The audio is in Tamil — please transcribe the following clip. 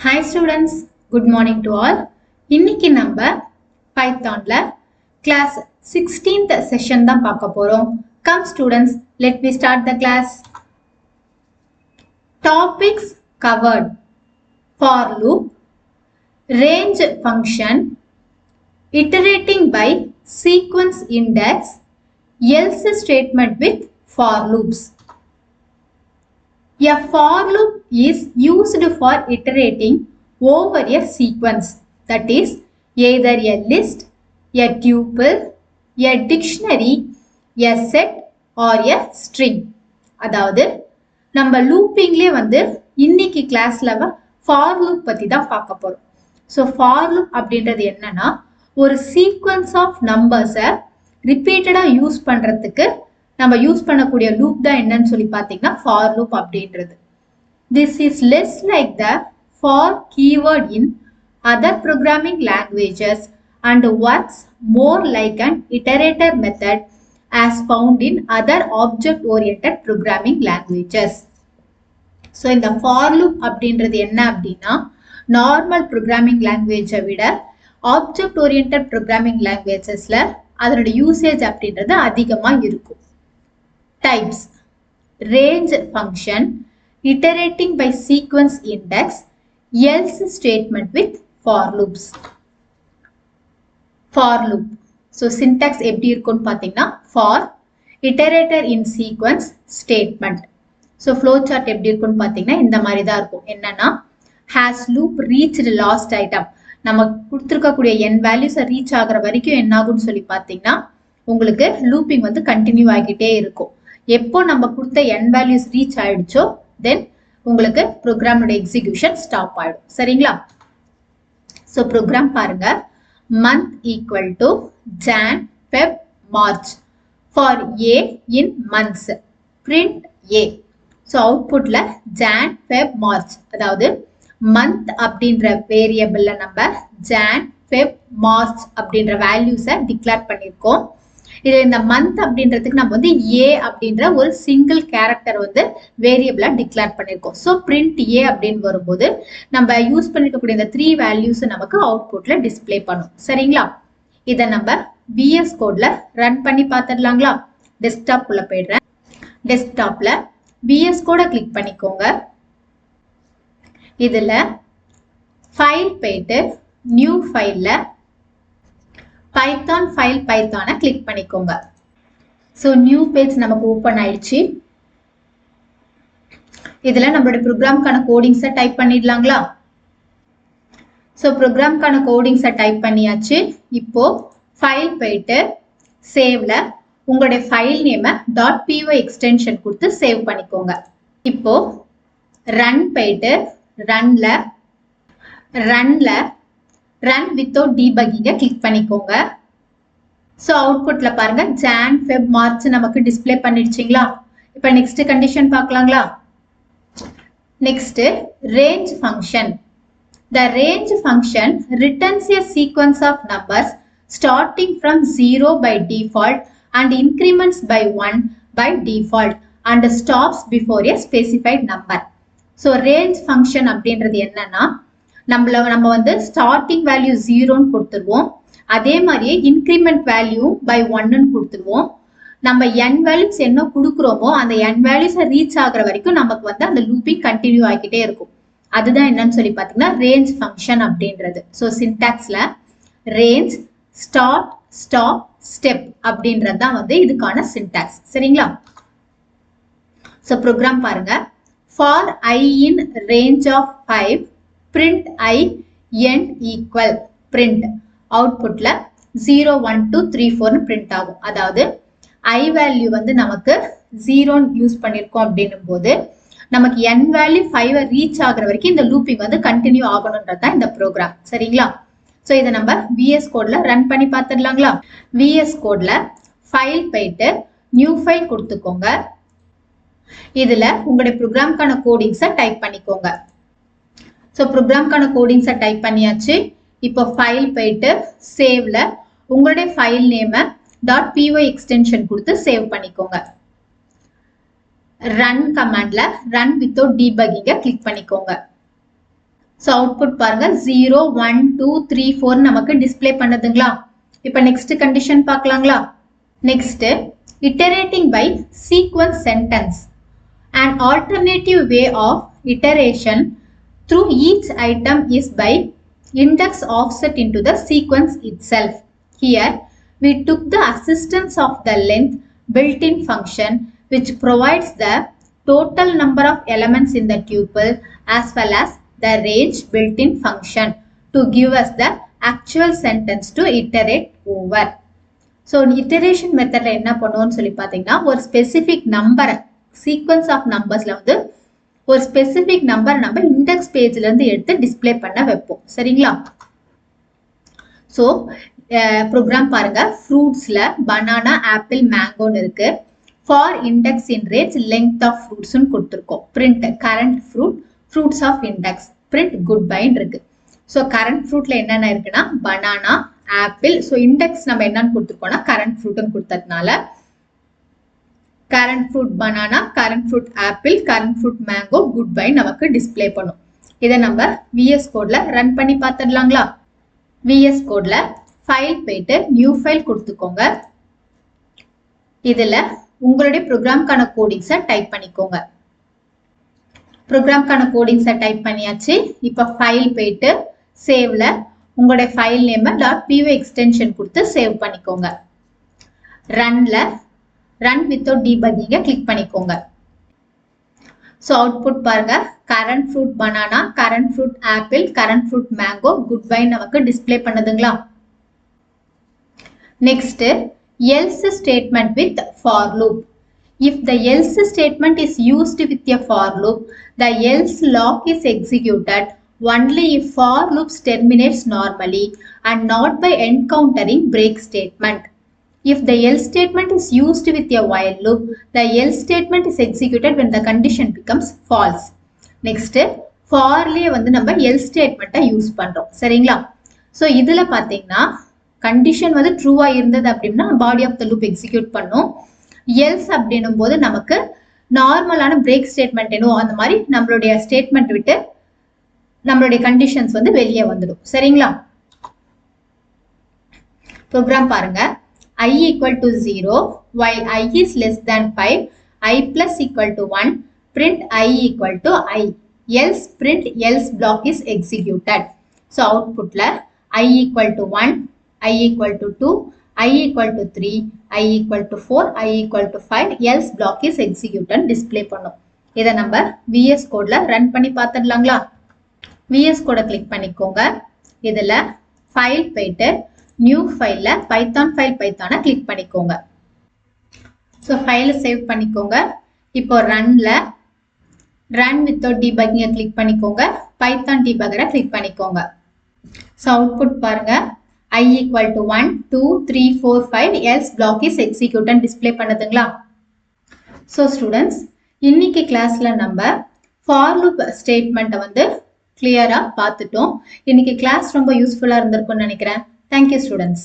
Hi students, good morning to all. இன்னைக்கு நம்ம பைத்தான்ல class 16th session தான் பார்க்க போறோம். Come students, let me start the class. Topics covered: for loop, range function, iterating by sequence index, else statement with for loops. A for loop is used for iterating over a sequence, that is either a list, a tuple, a dictionary, a set or a string. அதாவது நம்ம லூப்பிங்லே இன்னைக்கு கிளாஸ்ல for loop பத்தி தான் பார்க்க போறோம். ஸோ for loop அப்படின்றது என்னன்னா ஒரு சீக்வன்ஸ் ஆஃப் நம்பர்ஸை ரிப்பீட்டடா யூஸ் பண்றதுக்கு நம்ம யூஸ் பண்ணக்கூடிய லூப் தான் என்னன்னு சொல்லி பார்த்தீங்கன்னா for loop அப்படின்றது. This is less like the for keyword in other programming languages and works more like an iterator method as found in other object-oriented programming languages. So இந்த for loop அப்படின்றது என்ன அப்படின்னா நார்மல் ப்ரோக்ராமிங் லாங்குவேஜை விட ஆப்ஜெக்ட்-ஓரியன்டட் ப்ரோக்ராமிங் லாங்குவேஜஸ்ல அதனோட யூசேஜ் அப்படின்றது அதிகமாக இருக்கும். Types: range function, iterating by sequence index, else statement with for loops. For loop. So syntax எப்படி இருக்கும்னு பார்த்தீங்கன்னா for, iterator in sequence, statement. So flow chart எப்படி இருக்கும்னு பார்த்தீங்கன்னா இந்த மாதிரி தான் இருக்கும். என்னன்னா has loop reached last item. நம்ம கொடுத்துருக்கக்கூடிய n values ரீச் ஆகிற வரைக்கும் என்ன ஆகும்னு சொல்லி பார்த்தீங்கன்னா உங்களுக்கு லூப்பிங் கண்டினியூ ஆகிட்டே இருக்கும். எப்போ நம்ம கொடுத்த n values ரீச் ஆயிடுச்சோ தென் உங்களுக்கு ப்ரோக்ராமோட எக்ஸிகியூஷன் ஸ்டாப் ஆயிடும். சரிங்களா? ஸோ ப்ரோக்ராம் பாருங்க. month equal to Jan, Feb, March. For A in months, print A. So அவுட்புட்ல Jan, Feb, March. அதாவது month அப்படின்ற வேரியபிள்ல நம்ம Jan, Feb, March அப்படின்ற வேல்யூஸை டிக்ளேர் பண்ணியிருக்கோம். இது இந்த மந்த் அப்படின்றதுக்கு நம்ம A அப்படின்ற ஒரு சிங்கிள் கேரக்டர் வேரியபிளா டிக்ளேர் பண்ணிருக்கோம். ஸோ பிரிண்ட் A அப்படின்னு வரும்போது நம்ம யூஸ் பண்ணிருக்கக்கூடிய இந்த 3 வேல்யூஸ் நமக்கு அவுட்புட்ல டிஸ்பிளே பண்ணும். சரிங்களா? இதை நம்ம VS கோட்ல ரன் பண்ணி பார்த்துடலாங்களா? டெஸ்க்டாப் உள்ள போயிடுறேன். டெஸ்க்டாப்ல VS கோட கிளிக் பண்ணிக்கோங்க. இதுல ஃபைல் போயிட்டு நியூ ஃபைல்ல பைத்தான் ஃபைல் பைத்தானை கிளிக் பண்ணிக்கோங்க. ஸோ நியூ பேஜ் நமக்கு ஓப்பன் ஆயிடுச்சு. இதுல நம்மளோட ப்ரோக்ராம்கான கோடிங்ஸை டைப் பண்ணிடலாங்களா? ஸோ ப்ரோக்ராம்கான கோடிங்ஸை டைப் பண்ணியாச்சு. இப்போ ஃபைல் போயிட்டு சேவ்ல உங்களுடைய ஃபைல் நேமை .py எக்ஸ்டென்ஷன் கொடுத்து சேவ் பண்ணிக்கோங்க. இப்போ ரன் போயிட்டு ரன் வித்தவுட் டீபக்கிங்க கிளிக் பண்ணிக்கோங்க. ஸோ அவுட்புட்ல பாருங்க Jan, Feb, March நமக்கு டிஸ்பிளே பண்ணிடுச்சிங்களா? இப்போ நெக்ஸ்ட் கண்டிஷன் பார்க்கலாங்களா? Next range function. The range function returns a sequence of numbers starting from 0 by default and increments by 1 by default and stops before a specified number. So range function அப்படின்றது என்னன்னா நம்ம ஸ்டார்டிங் வேல்யூ 0ன்னு கொடுத்துருவோம். அதே மாதிரியே இன்க்ரிமெண்ட் வேல்யூ பை 1ன்னு கொடுத்துருவோம். நம்ம n வேல்யூஸ் என்ன கொடுக்குறோமோ அந்த n வேல்யூஸ் ரீச் ஆகிற வரைக்கும் நமக்கு அந்த லூப்பிங் கண்டினியூ ஆகிட்டே இருக்கும். அதுதான் என்னன்னு சொல்லி பார்த்தீங்கன்னா ரேஞ்ச் ஃபங்க்ஷன் அப்படின்றது. ஸோ சின்டாக்ஸ்ல ரேஞ்ச், ஸ்டார்ட், ஸ்டாப், ஸ்டெப் அப்படின்றது தான் இதுக்கான சின்டாக்ஸ். சரிங்களா? ஸோ ப்ரோக்ராம் பாருங்க. For I in range of 5, print I end equal print. அவுட்புட்ல 0, 1, 2, 3, 4 print ஆகும். அதாவது I வேல்யூ நமக்கு 0 யூஸ் பண்ணிருக்கோம் அப்படின்னும் போது நமக்கு n வேல்யூ 5 ரீச் ஆகுற வரைக்கும் இந்த லூப்பிங் கண்டினியூ ஆகணும்ன்றதுதான் இந்த ப்ரோக்ராம். சரிங்களா? ஸோ இதை நம்ம VS கோட்ல ரன் பண்ணி பார்த்துடலாங்களா? VS கோட்ல ஃபைல் போயிட்டு நியூ ஃபைல் கொடுத்துக்கோங்க. இதுல உங்களுடைய ப்ரோக்ராம்கான கோடிங்ஸை டைப் பண்ணிக்கோங்க. ஸோ ப்ரோக்ராம்கான கோடிங்ஸை டைப் பண்ணியாச்சு. இப்போ ஃபைல் போயிட்டு சேவ்ல உங்களுடைய ஃபைல் நேமை .py எக்ஸ்டென்ஷன் கொடுத்து சேவ் பண்ணிக்கோங்க. ரன் கமாண்ட்ல ரன் வித்தவுட் டீபக்கிங்க கிளிக் பண்ணிக்கோங்க. ஸோ அவுட்புட் பாருங்க 0 1 2 3 4 நமக்கு டிஸ்பிளே பண்ணுதுங்களா. இப்போ நெக்ஸ்ட் கண்டிஷன் பார்க்கலாங்களா. Next iterating by sequence sentence. An alternative way of iteration through each item is by index offset into the sequence itself. Here we took the assistance of the length built-in function which provides the total number of elements in the tuple as well as the range built-in function to give us the actual sentence to iterate over. So iteration method என்ன பண்ணுவோம்னு சொல்லி பார்த்தீங்கன்னா ஒரு ஸ்பெசிபிக் நம்பரை சீக்வன்ஸ் ஆஃப் நம்பர்ஸ்ல வந்து ஒரு ஸ்பெசிபிக் நம்பர் நம்ம இண்டெக்ஸ் பேஜ்ல இருந்து எடுத்து டிஸ்பிளே பண்ண வைப்போம். சரிங்களா. ஸோ ப்ரோக்ராம் பாருங்க. ஃப்ரூட்ஸ்ல பனானா ஆப்பிள் மேங்கோன்னு இருக்கு. For index in range length of ஃப்ரூட்ஸ்னு கொடுத்துருக்கோம். Print current fruit fruits of index print good பைன்னு இருக்கு. ஸோ கரண்ட் ஃப்ரூட்ல என்னென்ன இருக்குன்னா பனானா ஆப்பிள். ஸோ இண்டெக்ஸ் நம்ம என்னன்னு கொடுத்துருக்கோம்னா கரண்ட் ஃப்ரூட்னு கொடுத்ததுனால current fruit banana, current fruit apple, current fruit mango, good bye நமக்கு டிஸ்பிளே பண்ணும். இதை நம்ம விஎஸ் கோட்ல ரன் பண்ணி பார்த்துடலாங்களா. விஎஸ் கோட்ல ஃபைல் போயிட்டு நியூ ஃபைல் கொடுத்துக்கோங்க. இதுல உங்களுடைய ப்ரோக்ராம்கான கோடிங்ஸை டைப் பண்ணிக்கோங்க. ப்ரோக்ராம்கான கோடிங்ஸை டைப் பண்ணியாச்சு. இப்போ ஃபைல் போயிட்டு சேவ்ல உங்களுடைய ஃபைல் நேம் .py எக்ஸ்டென்ஷன் கொடுத்து சேவ் பண்ணிக்கோங்க. ரன்ல ரன் வித்தவுட் டீபக்கிங்க கிளிக் பண்ணிக்கோங்க. ஸோ அவுட்புட் பாருங்க. Current fruit banana, current fruit apple, current fruit mango, good bye நமக்கு டிஸ்பிளே பண்ணுதுங்களா. Next else statement with for loop. If the else statement is used with a for loop, the else lock is executed only if for loops terminates normally and not by encountering break statement. If the else statement is used with a while loop, the else statement is executed when the condition becomes false. Next, forலயே வந்து நம்ம else statement யூஸ் பண்றோம். சரிங்களா. ஸோ இதுல பாத்தீங்கன்னா கண்டிஷன் வந்து ட்ரூவா இருந்தது அப்படின்னா body of the loop execute பண்ணும். எல்ஸ் அப்படின்னும் போது நமக்கு நார்மலான பிரேக் ஸ்டேட்மெண்ட் என்னவோ அந்த மாதிரி நம்மளுடைய ஸ்டேட்மெண்ட் விட்டு நம்மளுடைய கண்டிஷன்ஸ் வந்து வெளியே வந்துடும். சரிங்களா. ப்ரோக்ராம் பாருங்க. I equal to 0 while I is less than 5, I plus equal to 1, print I equal to I. Else print else block is executed. So output la I equal to 1, I equal to 2, I equal to 3, I equal to 4, I equal to 5, else block is executed display பண்ணும். இதை நம்ம VS கோட்ல ரன் பண்ணி பார்த்துடலாங்களா. VS கோட கிளிக் பண்ணிக்கோங்க. இதுல ஃபைல் போயிட்டு நியூ ஃபைல்ல பைத்தான் ஃபைல் பைத்தானை கிளிக் பண்ணிக்கோங்க. ஸோ ஃபைலை சேவ் பண்ணிக்கோங்க. இப்போ ரன்ல ரன் வித்தவுட் டீபக்கிங்கை கிளிக் பண்ணிக்கோங்க. பைத்தான் டீபக்கரை கிளிக் பண்ணிக்கோங்க. ஸோ அவுட்புட் பாருங்க. I equal to 1, 2, 3, 4, 5 else block is executed display பண்ணுதுங்களா. ஸோ ஸ்டூடெண்ட்ஸ் இன்னைக்கு கிளாஸ்ல நம்ம ஃபார் லூப் ஸ்டேட்மெண்ட்டை வந்து கிளியரா பார்த்துட்டோம். இன்னைக்கு கிளாஸ் ரொம்ப யூஸ்ஃபுல்லா இருந்திருக்கும்னு நினைக்கிறேன். Thank you students.